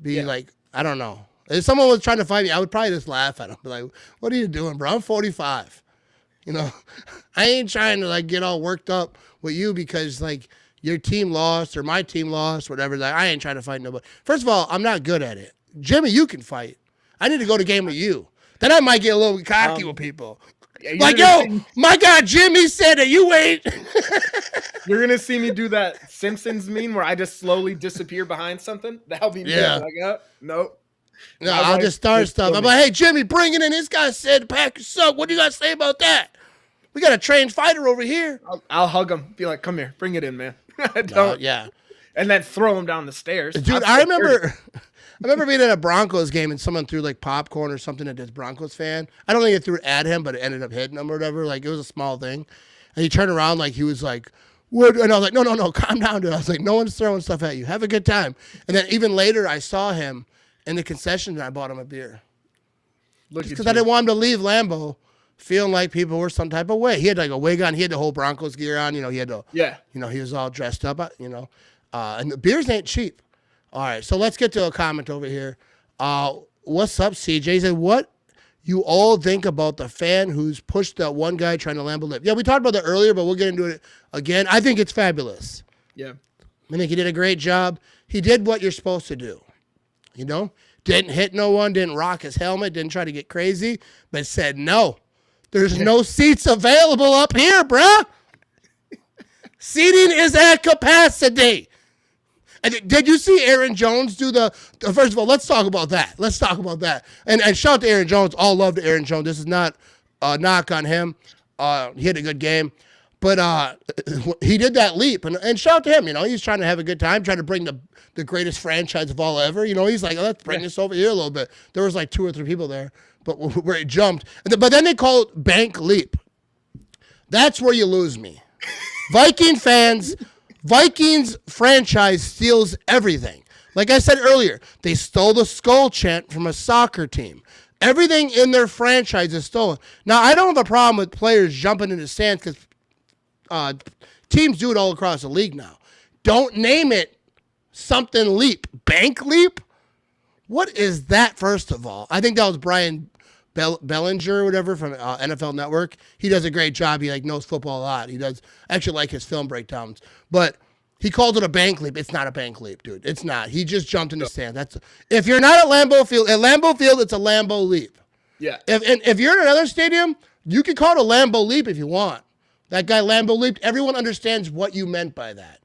be I don't know. If someone was trying to fight me, I would probably just laugh at them. Be like, what are you doing, bro? I'm 45. I ain't trying to get all worked up with you because your team lost or my team lost, whatever. I ain't trying to fight nobody. First of all, I'm not good at it. Jimmy, you can fight. I need to go to game with you. Then I might get a little cocky with people. My God, Jimmy said that you ain't. You're going to see me do that Simpsons meme where I just slowly disappear behind something. That'll be me. Nope. No, I'll just start stuff. I'm like, hey, Jimmy, bring it in. This guy said the Packers suck. What do you got to say about that? We got a trained fighter over here. I'll hug him. Be like, come here. Bring it in, man. Yeah. And then throw him down the stairs. Dude, I remember being at a Broncos game and someone threw popcorn or something at this Broncos fan. I don't think it threw it at him, but it ended up hitting him or whatever. It was a small thing. And he turned around he was like, what? And I was like, no, calm down, dude. I was like, no one's throwing stuff at you. Have a good time. And then even later, I saw him in the concession and I bought him a beer. Because I didn't want him to leave Lambeau feeling like people were some type of way. He had a wig on. He had the whole Broncos gear on. He had he was all dressed up, and the beers ain't cheap. All right, so let's get to a comment over here. What's up, CJ? He said, what you all think about the fan who's pushed that one guy trying to Lambeau lift? Yeah, we talked about that earlier, but we'll get into it again. I think it's fabulous. Yeah. I think he did a great job. He did what you're supposed to do. Didn't hit no one, didn't rock his helmet, didn't try to get crazy, but said, no, there's no seats available up here, bruh. Seating is at capacity. And did you see Aaron Jones do first of all, let's talk about that. And shout out to Aaron Jones. All love to Aaron Jones. This is not a knock on him. He had a good game. But he did that leap, and shout out to him. He's trying to have a good time, trying to bring the greatest franchise of all ever. He's like, let's bring this over here a little bit. There was like 2 or 3 people there, but where he jumped. But then they call it bank leap. That's where you lose me. Vikings franchise steals everything. Like I said earlier, they stole the skull chant from a soccer team. Everything in their franchise is stolen. Now, I don't have a problem with players jumping into stands because teams do it all across the league now. Don't name it something leap. Bank leap? What is that, first of all? I think that was Brian Bellinger or whatever from NFL Network. He does a great job. He knows football a lot. I actually like his film breakdowns. But he called it a bank leap. It's not a bank leap, dude. It's not. He just jumped in the stand. If you're not at Lambeau Field, it's a Lambeau leap. Yeah. If you're in another stadium, you can call it a Lambeau leap if you want. That guy Lambeau leaped. Everyone understands what you meant by that.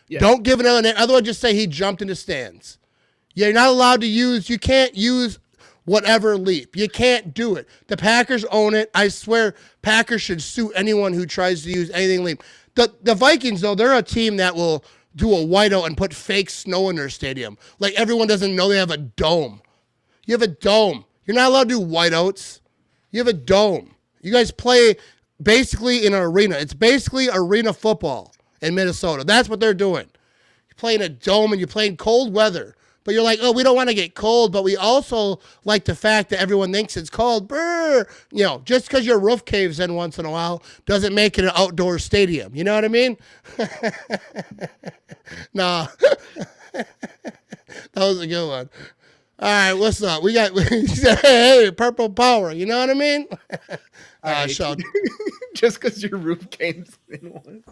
Yeah. Don't give another name. Otherwise, just say he jumped into stands. You're not allowed to use. You can't use whatever leap. You can't do it. The Packers own it. I swear, Packers should sue anyone who tries to use anything leap. The Vikings, though, they're a team that will do a whiteout and put fake snow in their stadium. Like everyone doesn't know they have a dome. You have a dome. You're not allowed to do whiteouts. You have a dome. You guys play basically in an arena. It's basically arena football in Minnesota. That's what they're doing. You're playing a dome and you're playing cold weather. But you're like, oh, we don't want to get cold, but we also like the fact that everyone thinks it's cold. Brr. Just because your roof caves in once in a while doesn't make it an outdoor stadium. You know what I mean? Nah. That was a good one. All right, what's up? We got, he said, hey, purple power. You know what I mean? Just because your roof caves in one.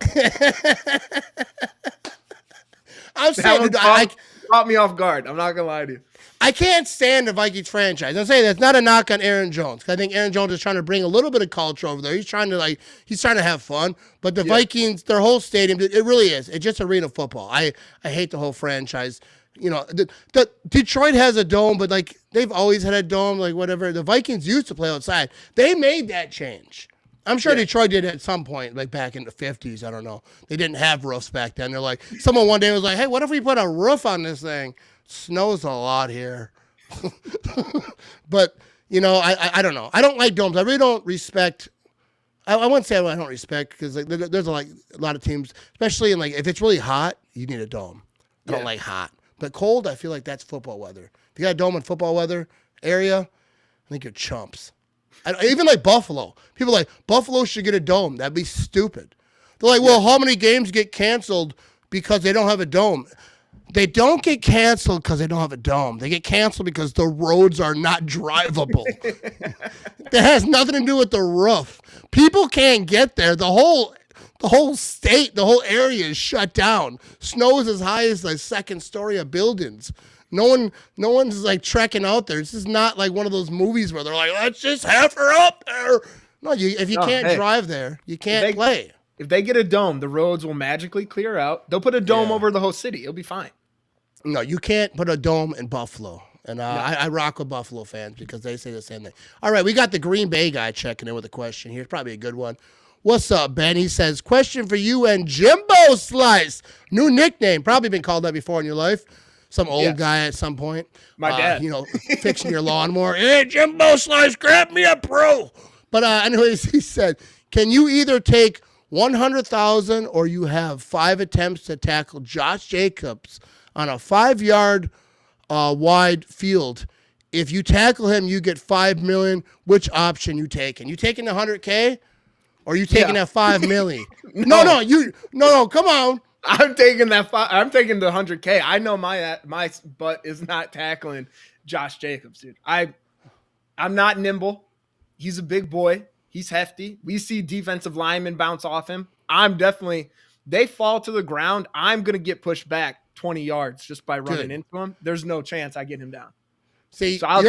I'm saying, caught me off guard. I'm not gonna lie to you. I can't stand the Vikings franchise. I'm saying that's not a knock on Aaron Jones. I think Aaron Jones is trying to bring a little bit of culture over there. He's trying to have fun. But the Vikings, their whole stadium, it really is. It's just arena football. I hate the whole franchise. The Detroit has a dome, but they've always had a dome, whatever. The Vikings used to play outside. They made that change. I'm sure Detroit did at some point, back in the 50s. I don't know. They didn't have roofs back then. They're like, someone one day was like, hey, what if we put a roof on this thing? Snows a lot here. But, I don't know. I don't like domes. I really don't respect. I wouldn't say I don't respect because there's a lot of teams, especially in if it's really hot, you need a dome. I don't like hot. But cold, I feel like that's football weather. If you got a dome in football weather area, I think you're chumps. Even Buffalo. People are like, Buffalo should get a dome. That'd be stupid. They're like, well, how many games get canceled because they don't have a dome? They don't get canceled because they don't have a dome. They get canceled because the roads are not drivable. That has nothing to do with the roof. People can't get there. The whole state, the whole area is shut down. Snow is as high as the second story of buildings. No one's trekking out there. This is not one of those movies where they're like, let's just have her up there. No, if you can't drive there, you can't play. If they get a dome, the roads will magically clear out. They'll put a dome over the whole city. It'll be fine. No, you can't put a dome in Buffalo. And I rock with Buffalo fans because they say the same thing. All right, we got the Green Bay guy checking in with a question here. Probably a good one. What's up, Ben? He says, question for you and Jimbo Slice. New nickname. Probably been called that before in your life. Some old guy at some point. My dad. Fixing your lawnmower. Hey, Jimbo Slice, grab me a pro. But anyways, he said, can you either take 100,000 or you have 5 attempts to tackle Josh Jacobs on a 5-yard wide field? If you tackle him, you get $5 million. Which option you taking? You taking the 100K or you taking that $5 million? No, come on. I'm taking that. I'm taking the 100K. I know my butt is not tackling Josh Jacobs, dude. I'm not nimble. He's a big boy. He's hefty. We see defensive linemen bounce off him. They fall to the ground. I'm gonna get pushed back 20 yards just by running into him. There's no chance I get him down. See, so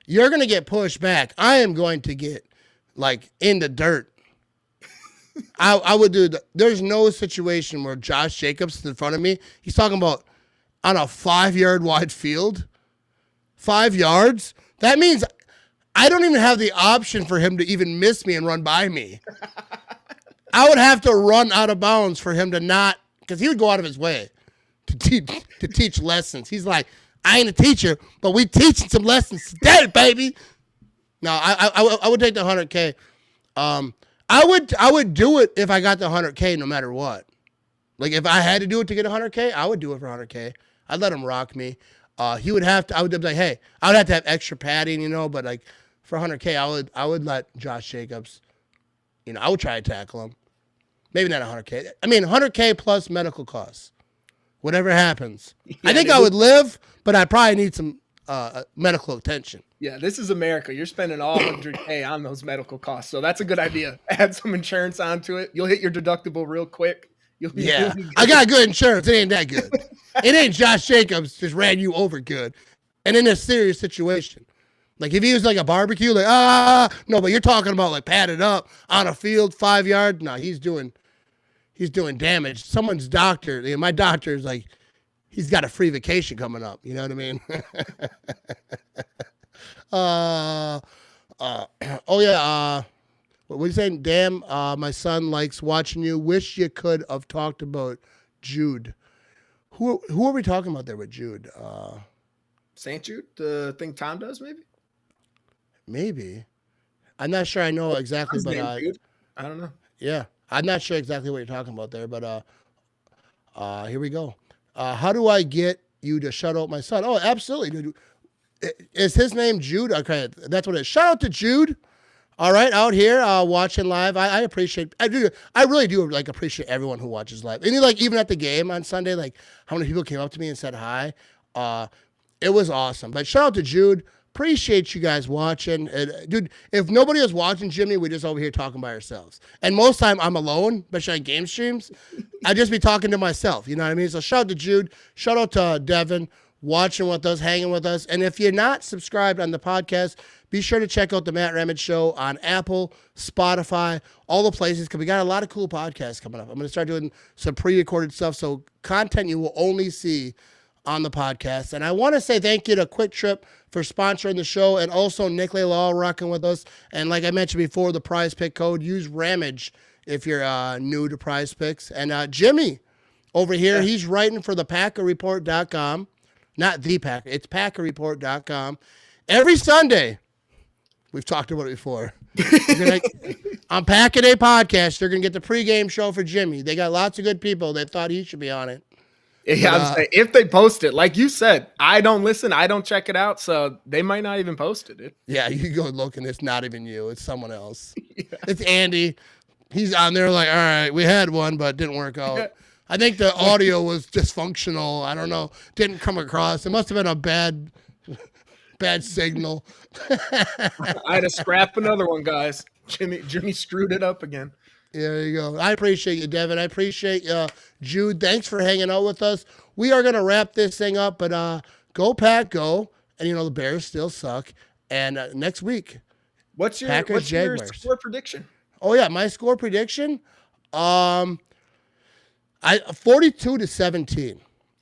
you're gonna get pushed back. I am going to get in the dirt. I would do there's no situation where Josh Jacobs is in front of me. He's talking about on a 5-yard wide field. 5 yards? That means I don't even have the option for him to even miss me and run by me. I would have to run out of bounds for him to not, because he would go out of his way to teach lessons. He's like, I ain't a teacher, but we teaching some lessons today, baby. No, I would take the 100K. I would do it if I got the 100K no matter what. Like if I had to do it to get 100K, I would do it for 100K. I'd let him rock me. He would have to. I would be like, hey, I would have to have extra padding, you know. But like for 100K, I would let Josh Jacobs. You know, I would try to tackle him. Maybe not 100K. I mean, 100K plus medical costs. Whatever happens, yeah, I think I would live, but I probably need some medical attention. Yeah, this is America. You're spending all 100K on those medical costs, so that's a good idea. Add some insurance onto it. You'll hit your deductible real quick. You'll be I got good insurance. It ain't that good. It ain't Josh Jacobs just ran you over good, and in a serious situation. Like if he was like a barbecue, like no, but you're talking about like padded up on a field 5 yards. No, he's doing damage. Someone's doctor, my doctor is like, he's got a free vacation coming up. You know what I mean? Oh yeah. What were you saying? Damn, my son likes watching you. Wish you could have talked about Jude. Who are we talking about there with Jude? St. Jude, the thing Tom does, maybe? Maybe. I'm not sure I know exactly, but I don't know. Yeah. I'm not sure exactly what you're talking about there, but here we go. How do I get you to shut out my son? Oh, absolutely, dude. Is his name Jude? Okay, that's what it is. Shout out to Jude. All right, out here watching live. I appreciate. I really do like appreciate everyone who watches live. And like even at the game on Sunday, like how many people came up to me and said hi. It was awesome. But shout out to Jude. Appreciate you guys watching. Dude, if nobody was watching Jimmy, we're just over here talking by ourselves. And most time I'm alone, especially on game streams. I'd just be talking to myself. You know what I mean? So shout out to Jude. Shout out to Devin watching with us, hanging with us. And if you're not subscribed on the podcast, be sure to check out the Matt Ramage Show on Apple, Spotify, all the places, because we got a lot of cool podcasts coming up. I'm going to start doing some pre-recorded stuff, so content you will only see on the podcast. And I want to say thank you to Quick Trip for sponsoring the show, and also Nick Law rocking with us. And like I mentioned before, the prize pick code, use Ramage if you're new to prize picks. And Jimmy over here, he's writing for the PackerReport.com. Not the Packer, it's PackerReport.com. Every Sunday, we've talked about it before. On Pack a Day Podcast, they're going to get the pregame show for Jimmy. They got lots of good people that thought he should be on it. Yeah, I'm saying, if they post it, like you said, I don't listen, I don't check it out, so they might not even post it. Yeah, you go look and it's not even you, it's someone else. Yeah. It's Andy. He's on there like, all right, we had one, but it didn't work out. Yeah. I think the audio was dysfunctional. I don't know. Didn't come across. It must have been a bad signal. I had to scrap another one, guys. Jimmy screwed it up again. Yeah, there you go. I appreciate you, Devin. I appreciate Jude. Thanks for hanging out with us. We are going to wrap this thing up, but go Pack, go. And, the Bears still suck. And next week, what's your score prediction? Oh, yeah, my score prediction? 42-17.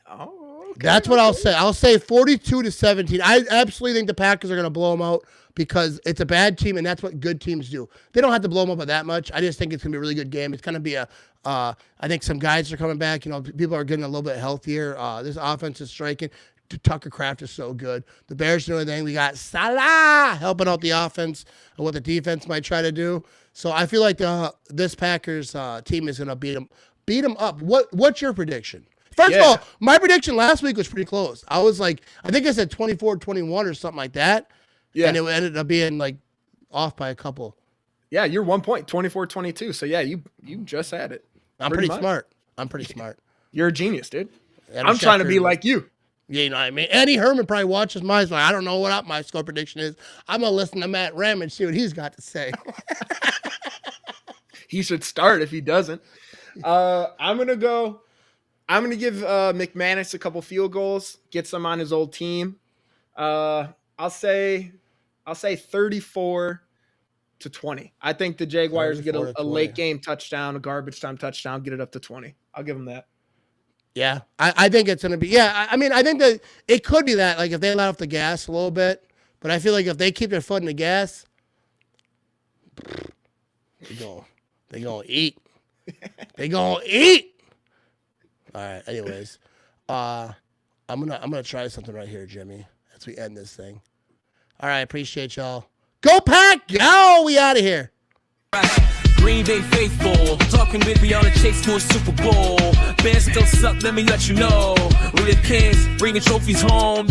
Oh, okay. That's what I'll say. I'll say 42-17. I absolutely think the Packers are going to blow them out because it's a bad team, and that's what good teams do. They don't have to blow them up by that much. I just think it's going to be a really good game. It's going to be I think some guys are coming back. People are getting a little bit healthier. This offense is striking. Tucker Kraft is so good. The Bears doing anything. We got Salah helping out the offense and what the defense might try to do. So I feel like this Packers team is going to beat them up. What's your prediction? First of all, my prediction last week was pretty close. I was like, I think I said 24-21 or something like that. Yeah. And it ended up being like off by a couple. Yeah, you're 1 point, 24-22. So yeah, you just had it. I'm pretty smart. You're a genius, dude. I'm trying to be like you. Yeah, you know what I mean? Eddie Herman probably watches mine. Like, I don't know what my score prediction is. I'm going to listen to Matt Ramage, see what he's got to say. He should start if he doesn't. I'm going to give McManus a couple field goals, get some on his old team. I'll say 34-20. I think the Jaguars get a late game touchdown, a garbage time touchdown, get it up to 20. I'll give them that. Yeah, I think it's going to be. Yeah, I mean, I think that it could be that, like, if they let off the gas a little bit. But I feel like if they keep their foot in the gas, they're going to eat. They gonna eat. All right. Anyways, I'm gonna try something right here, Jimmy, as we end this thing. All right. Appreciate y'all. Go Pack! Go! We out of here. Green Bay faithful, talking with me on a chase to a Super Bowl. Bears still suck, let me let you know. We're the kings, bringing trophies home.